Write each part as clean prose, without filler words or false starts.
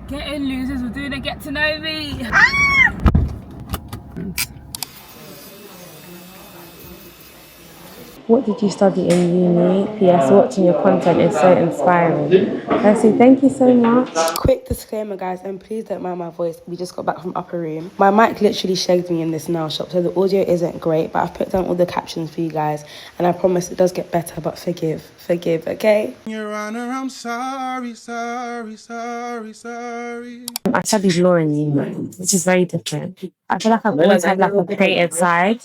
Getting losers, we're doing a get to know me. What did you study in uni? PS, watching your content is so inspiring. Percy, thank you so much. Quick disclaimer, guys, and please don't mind my voice. We just got back from upper room. My mic literally shagged me in this nail shop, so the audio isn't great, but I've put down all the captions for you guys, and I promise it does get better, but forgive, okay? Your Honor, I'm sorry. I studied law in uni, which is very different. I feel like I've always had like a creative side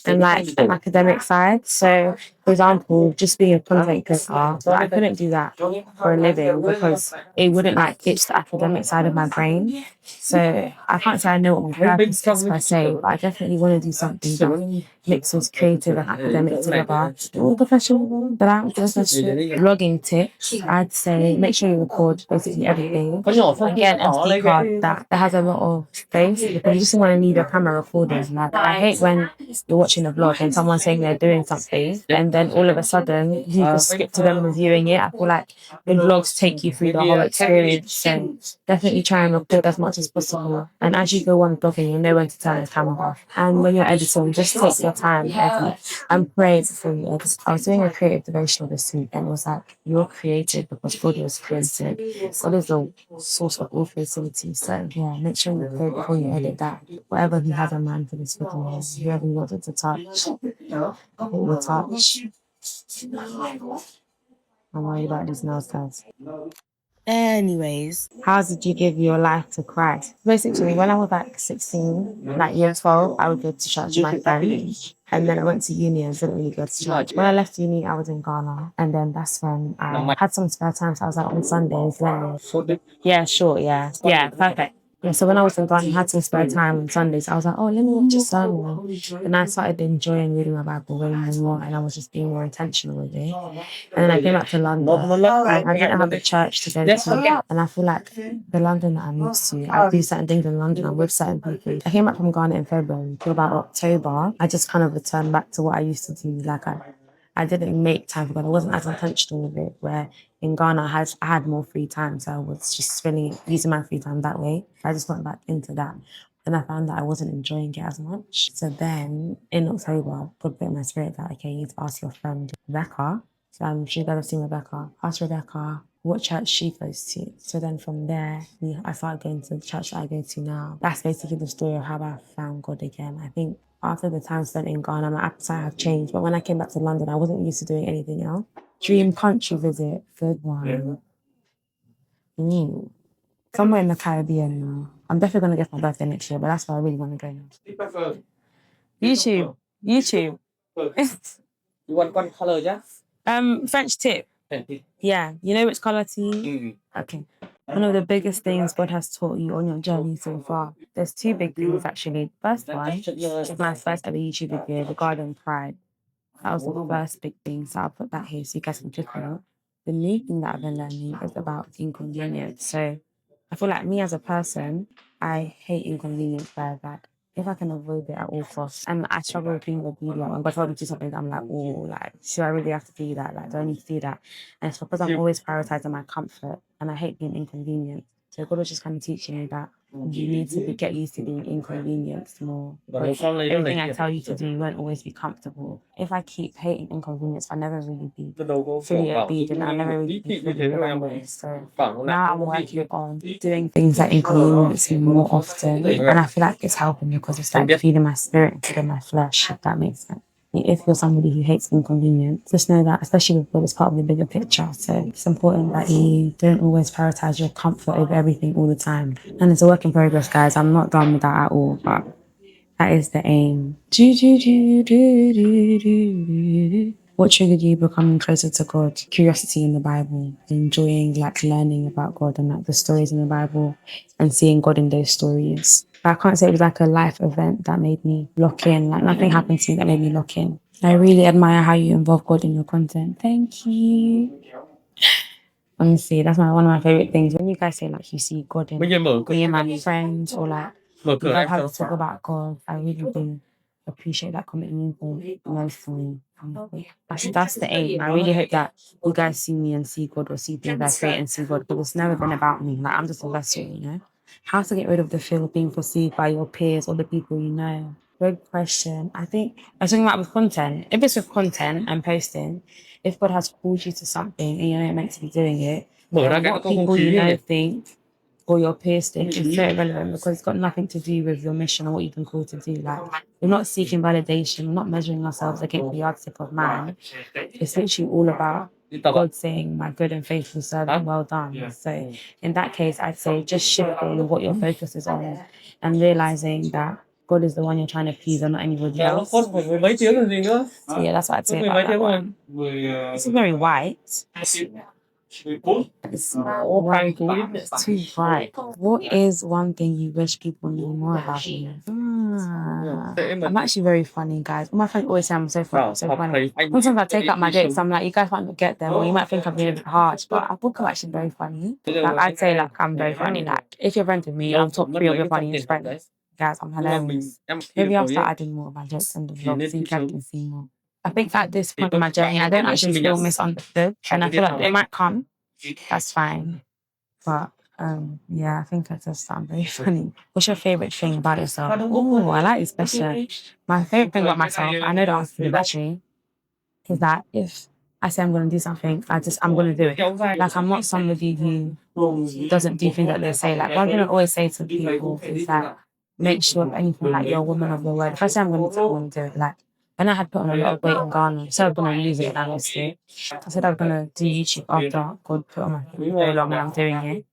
and like an academic side. So, for example, just being a content creator, I couldn't do that for a living because it wouldn't like itch the academic side of my brain. So I can't say I know what my purpose is per se, but I definitely want to do something that mixes creative and academic together. All professional, but I'm professional. Vlogging tips, I'd say make sure you record basically everything. And get an SD card that has a lot of space because you just want to leave your camera recording. Like, I hate when you're watching a vlog and someone's saying they're doing something and then all of a sudden you just skip to them reviewing it. I feel like when vlogs take you through the whole experience, so definitely try and record as much as possible. And as you go on vlogging, you'll know when to turn the camera off. And when you're editing, just take your time and pray before you edit. I was doing a creative devotional this week and it was like, you're creative because God was creative. God is the source of all creativity. So yeah, make sure you pray before you edit that. Whatever He has in mind for this video, whoever you want it to touch, it will touch. I'm worried about these nails, guys. Anyways, how did you give your life to Christ? Basically, when I was like 16, like year 12, I would go to church with my friends. And then I went to uni and didn't really go to church. When I left uni, I was in Ghana. And then that's when I had some spare time. So I was like on Sundays learning. Yeah, sure, yeah. Yeah, perfect. Yeah, so when I was in Ghana, I had some spare time on Sundays. I was like, oh, let me watch a sermon. And I started enjoying reading my Bible way more, and I was just being more intentional with it. And then I came back to London. I didn't have a church to go to. And I feel like the London that I'm used to, I do certain things in London. I'm with certain people. I came back from Ghana in February. Till about October, I just kind of returned back to what I used to do. Like I didn't make time for God. I wasn't as intentional with it. Where in Ghana, I had more free time, so I was just using my free time that way. I just went back into that. And I found that I wasn't enjoying it as much. So then in October, God put in my spirit that, okay, you need to ask your friend Rebecca. So I'm sure you guys have seen Rebecca. Ask Rebecca what church she goes to. So then from there, I started going to the church that I go to now. That's basically the story of how I found God again. I think after the time spent in Ghana, my appetite had changed. But when I came back to London, I wasn't used to doing anything else. Dream country visit, good one. Somewhere in the Caribbean now. I'm definitely going to get my birthday next year, but that's where I really want to go now. YouTube. You want one color, yeah? French tip. Yeah, you know which color to use? Okay. One of the biggest things God has taught you on your journey so far. There's two big things actually. First one is my first ever YouTube video, The Garden Pride. That was the first big thing, so I'll put that here so you guys can check it out. The new thing that I've been learning is about inconvenience. So I feel like me as a person, I hate inconvenience, guys. Like if I can avoid it at all costs, and I struggle with being obedient. When God told me to do something, I'm like, oh, like, should I really have to do that? Like, do I need to do that? And it's because I'm always prioritizing my comfort, and I hate being inconvenienced. So God was just kind of teaching me that you need to get used to being inconvenienced more. Everything I tell you to do, you won't always be comfortable. If I keep hating inconvenience, I'll never really be fully obedient. I'll never really be fully remembered. So now I'm working on doing things that inconvenience me more often. And I feel like it's helping me because it's like feeding my spirit and feeding my flesh, if that makes sense. If you're somebody who hates inconvenience, just know that, especially with God, it's part of the bigger picture. So it's important that you don't always prioritize your comfort over everything all the time. And it's a work in progress, guys. I'm not done with that at all, but that is the aim. What triggered you becoming closer to God? Curiosity in the Bible, enjoying like learning about God and like the stories in the Bible and seeing God in those stories. But I can't say it was like a life event that made me lock in. Like nothing happened to me that made me lock in. I really admire how you involve God in your content. Thank you. Honestly, that's one of my favorite things. When you guys say like you see God in me and my friends, or like you guys have to talk about God, I really do appreciate that commitment emotionally. That's the aim. I really hope that you guys see me and see God, or see things I create and see God, but it's never been about me. Like, I'm just a vessel, you know? How to get rid of the fear of being perceived by your peers or the people you know? Good question. I think I was talking about with content. If it's with content and posting, if God has called you to something and you're not meant to be doing it, what people you know think or your peers think is so irrelevant, because it's got nothing to do with your mission or what you've been called to do. Like, we're not seeking validation, we're not measuring ourselves against the yardstick of man. It's literally all about God saying, "My good and faithful servant, well done." So in that case, I'd say just shifting what your focus is on and realizing that God is the one you're trying to please and not anybody else. So yeah, that's what I'd say about that one. It's very white. It's too bright. What is one thing you wish people knew more about you? I'm actually very funny, guys. My friends always say I'm so funny, so funny. Sometimes I take out my jokes, I'm like, you guys might not get them, or you might think I'm being a bit harsh, but I think I'm actually very funny. Like, I'd say, like, I'm very funny. Like, if you're friends with me, I'm top 3 of your funniest friends. Guys, I'm hilarious. Maybe I'll start adding more of my jokes in the vlog so you guys can see more. I think at this point in my journey, I don't actually feel misunderstood, and I feel like it might come. That's fine. But yeah, I think I just sound very funny. What's your favorite thing about yourself? Oh, I like this question. My favorite thing about myself, I know the answer to this actually, is that if I say I'm gonna do something, I'm gonna do it. Like, I'm not somebody who doesn't do things that they say. Like, one thing I always say to people is that make sure if anything, like, you're a woman of your word. If I say I'm gonna do it, I'm gonna do it. Like, when I had put on a lot of weight in Ghana, so I was gonna lose it and I lost it. I said I was gonna do YouTube after God put on my feet very long and I'm doing it.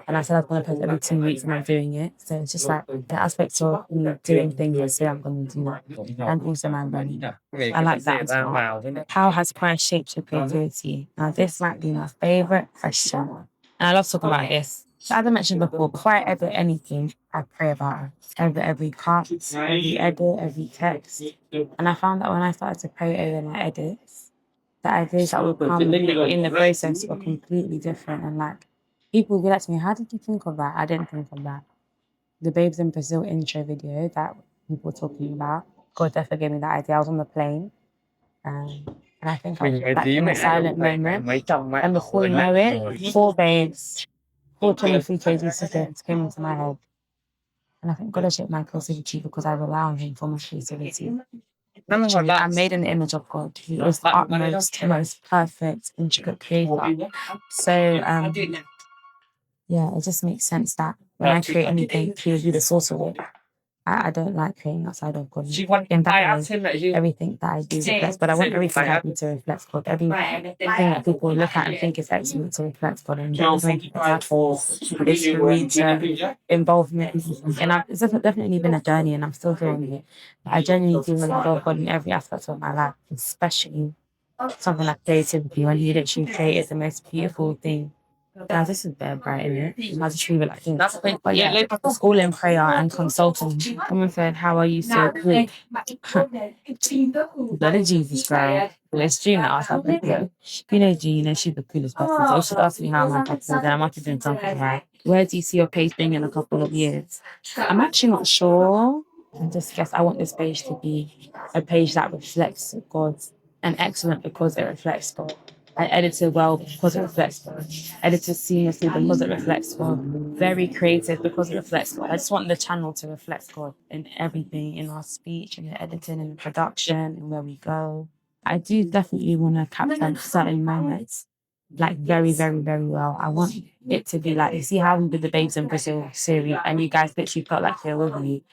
And I said I was gonna post every 2 weeks and I'm doing it. So it's just like the aspect of doing things I say I'm gonna do that. And also my running. I like that as well. How has prayer shaped your creativity? Now this might be my favorite question. And I love talking about this. So as I mentioned before I edit anything, I pray about it. Every cut, every edit, every text. And I found that when I started to pray over my edits, the ideas that would come in the process were completely different. And like, people would be like to me, how did you think of that? I didn't think of that. The Babes in Brazil intro video that people were talking about, God definitely gave me that idea. I was on the plane. And I think I was like in a silent moment. And before you know it, 4 babes, 423 kg sisters came into my head. And I think God has shaped my creativity because I rely on Him for my creativity. I'm made in the image of God, who is the utmost, most perfect, intricate creator. So, yeah, it just makes sense that when I create anything, He will be the source of it. I don't like creating outside of God. In that way, everything that I do reflects, but I want everything I do to reflect God. Everything that people look at and think is excellent to reflect God. And that's making it for involvement. And it's definitely been a journey and I'm still doing it. But I genuinely do involve God in every aspect of my life, especially something like creativity. When you literally create is the most beautiful thing. Now, this is very bright, isn't it? I just really like this. But yeah, school in prayer and consulting. Someone said, how are you so good? Blood of Jesus, girl. Let's dream that ask that. You know, G, you know, she's the coolest person. So she asked me how am I popular, then I must have doing something right. Where do you see your page being in a couple of years? I'm actually not sure. I just guess I want this page to be a page that reflects God, and excellent because it reflects God. I edited well because it reflects God. Edited seamlessly because it reflects God. Very creative because it reflects God. I just want the channel to reflect God in everything, in our speech, in the editing, in the production, and where we go. I do definitely want to capture certain moments, like very, very, very well. I want it to be like, you see how we did the Babes in Brazil series, and you guys literally felt like you're with me.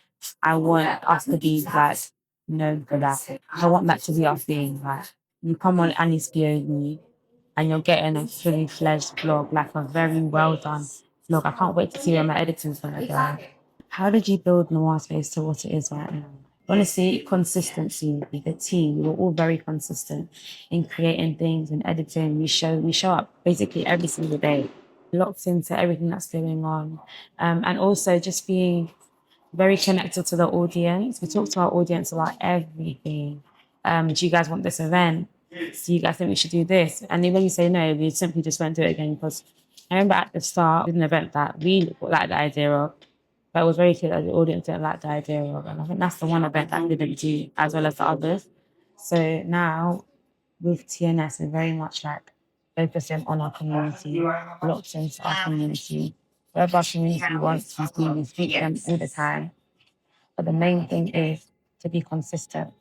I want us to be like known for that. I want that to be our thing. Like, you come on Annie's POV and you're getting a fully fledged vlog, like a very well done vlog. I can't wait to see where my editing's gonna go. How did you build Noir Space to what it is right now? Honestly, consistency. The team, we were all very consistent in creating things and editing. We show up basically every single day, locked into everything that's going on, and also just being very connected to the audience. We talk to our audience about everything. Do you guys want this event? Do you guys think we should do this? And then when you say no, we simply just won't do it again because I remember at the start with an event that we liked the idea of, But it was very clear that the audience didn't like the idea of it. And I think that's the one event that didn't do as well as the others. So now with TNS, we're very much like focusing on our community, locked into our community. Whatever our community wants, we speak to them all the time. But the main thing is to be consistent.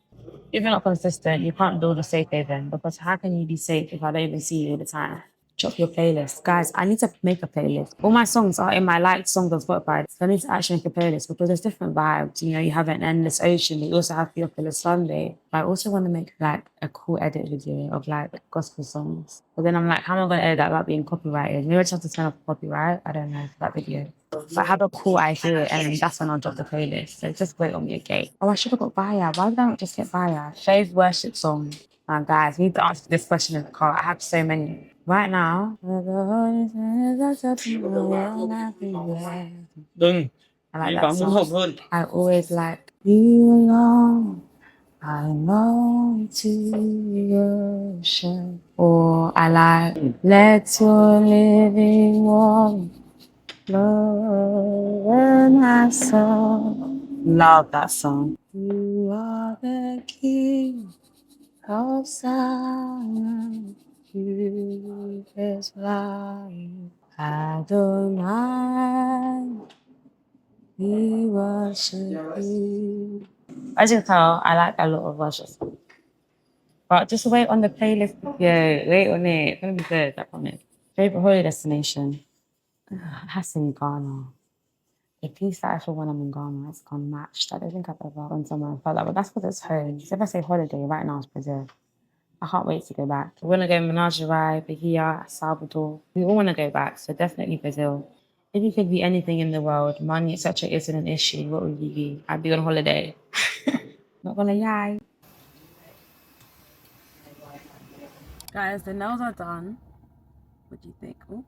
If you're not consistent, you can't build a safe haven because how can you be safe if I don't even see you all the time? Drop your playlist. Guys, I need to make a playlist. All my songs are in my liked songs on Spotify. So I need to actually make a playlist because there's different vibes. You know, you have an endless ocean, but you also have Theophilus Sunday. But I also want to make like a cool edit video of like gospel songs. But then I'm like, how am I going to edit that without being copyrighted? Maybe I just have to turn off copyright. I don't know for that video. But I have a cool idea and then that's when I'll drop the playlist. So just wait on me again. Oh, I should have got Baya. Why did I not just get Baya? Fave worship song. Guys, we need to answer this question in the car. I have so many. Right now, Đừng, I like vì that bạn muốn học song. hơn. I always like you alone. I long to worship. Or I like let your living warm flow in my soul. Love that song. You are the King of Zion. You is light. Adonai, we worship you. As you can tell, I like a lot of worship songs. But just wait on the playlist. Yeah, wait on it. It's gonna be good, I promise. Favorite holiday destination? It has to be Ghana. The peace that I feel when I'm in Ghana is unmatched. I don't think I've ever gone somewhere and felt that, but that's because it's home. So if I say holiday, right now it's Brazil. I can't wait to go back. We want to go Menagerie, Bahia, Salvador. We all want to go back, so definitely Brazil. If you could be anything in the world, money, etc., isn't an issue, what would you be? I'd be on holiday. Not gonna lie. Guys, the nails are done. What do you think? Oh,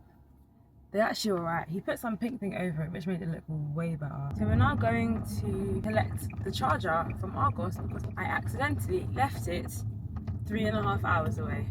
they're actually alright. He put some pink thing over it, which made it look way better. So we're now going to collect the charger from Argos because I accidentally left it 3.5 hours away.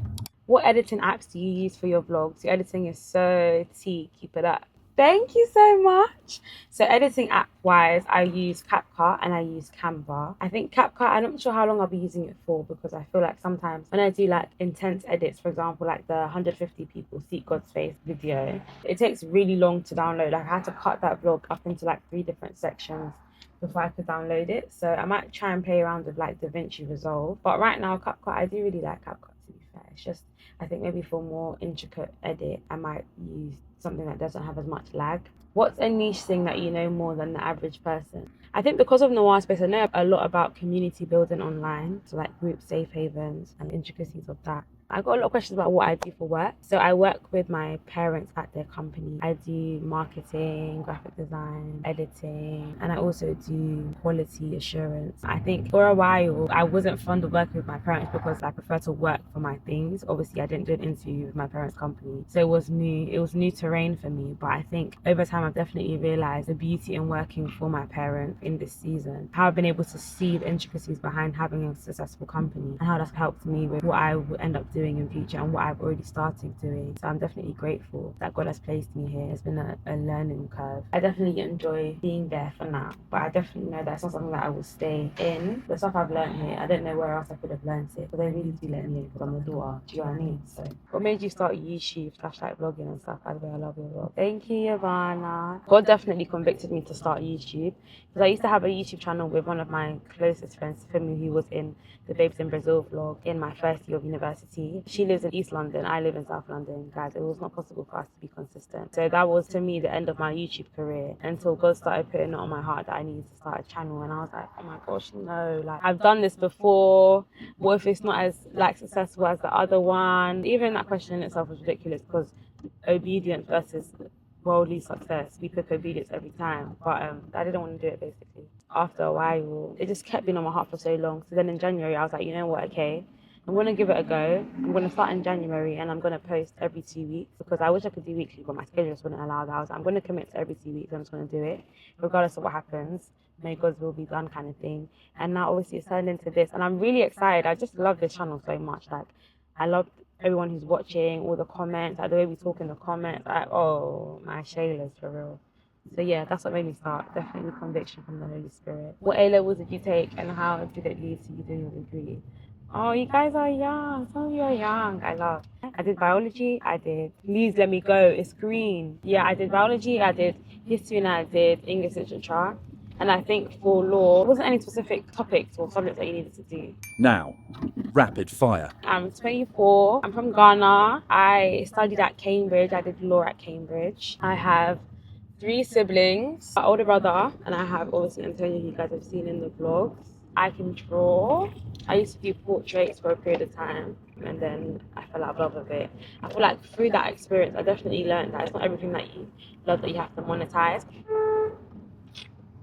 What editing apps do you use for your vlogs? Your editing is so T. Keep it up. Thank you so much. So editing app wise, I use CapCut and I use Canva. I think CapCut, I'm not sure how long I'll be using it for because I feel like sometimes when I do like intense edits, for example, like the 150 people seek God's face video, it takes really long to download. Like I had to cut that vlog up into like 3 different sections before I could download it. So I might try and play around with like DaVinci Resolve. But right now, CapCut, I do really like CapCut to be fair. It's just, I think maybe for more intricate edit, I might use something that doesn't have as much lag. What's a niche thing that you know more than the average person? I think because of Noir Space, I know a lot about community building online, so like group safe havens and intricacies of that. I got a lot of questions about what I do for work. So I work with my parents at their company. I do marketing, graphic design, editing, and I also do quality assurance. I think for a while, I wasn't fond of working with my parents because I prefer to work for my things. Obviously, I didn't do an interview with my parents' company. So it was new terrain for me. But I think over time, I've definitely realized the beauty in working for my parents in this season. How I've been able to see the intricacies behind having a successful company and how that's helped me with what I will end up doing in future and what I've already started doing. So I'm definitely grateful that God has placed me here. It's been a learning curve. I definitely enjoy being there for now, but I definitely know that's not something that I will stay in. The stuff I've learned here, I don't know where else I could have learned it, but they really do let me in because I'm a daughter. Do you know what I mean? So what made you start YouTube / like vlogging and stuff? By the way, I love your vlog. Thank you, Ivana. God definitely convicted me to start YouTube because I used to have a YouTube channel with one of my closest friends, Femi, who was in the Babes in Brazil vlog in my first year of university. She lives in East London, I live in South London. Guys, it was not possible for us to be consistent. So that was to me the end of my YouTube career until God started putting it on my heart that I needed to start a channel. And I was like, oh my gosh, no, like I've done this before. What if it's not as like successful as the other one? Even that question in itself was ridiculous because obedience versus worldly success, we pick obedience every time. But I didn't want to do it basically. After a while, it just kept being on my heart for so long. So then in January, I was like, you know what, okay, I'm going to give it a go. I'm going to start in January and I'm going to post every 2 weeks because I wish I could do weekly, but my schedule just wouldn't allow that. I was like, I'm going to commit to every 2 weeks. I'm just going to do it regardless of what happens. May God's will be done kind of thing. And now obviously it's turned into this and I'm really excited. I just love this channel so much. Like I love everyone who's watching, all the comments, like the way we talk in the comments. Like, oh, my Shayla's for real. So yeah, that's what made me start. Definitely conviction from the Holy Spirit. What A levels did you take, and how did it lead to you doing your degree? Oh, you guys are young. Some of you are young. I love. I did biology. I did. Please let me go. It's green. Yeah, I did biology. I did history, and I did English literature. And I think for law, there wasn't any specific topics or subjects that you needed to do. Now, rapid fire. I'm 24. I'm from Ghana. I studied at Cambridge. I did law at Cambridge. I have 3 siblings, my older brother, and I have obviously Antonio, who you guys have seen in the vlogs. I can draw. I used to do portraits for a period of time, and then I fell out of love with it. I feel like through that experience, I definitely learned that it's not everything that you love that you have to monetize.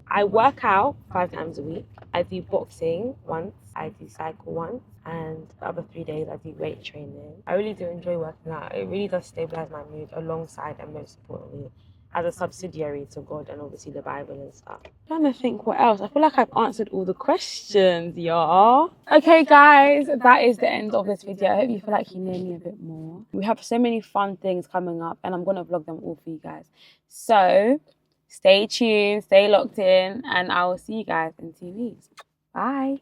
I work out 5 times a week. I do boxing once, I do cycle once, and the other 3 days I do weight training. I really do enjoy working out. It really does stabilize my mood alongside, and most importantly, as a subsidiary to God and obviously the Bible and stuff. I'm trying to think what else. I feel like I've answered all the questions, y'all. Okay, guys, that is the end of this video. I hope you feel like you know me a bit more. We have so many fun things coming up, and I'm going to vlog them all for you guys. So stay tuned, stay locked in, and I will see you guys in 2 weeks. Bye.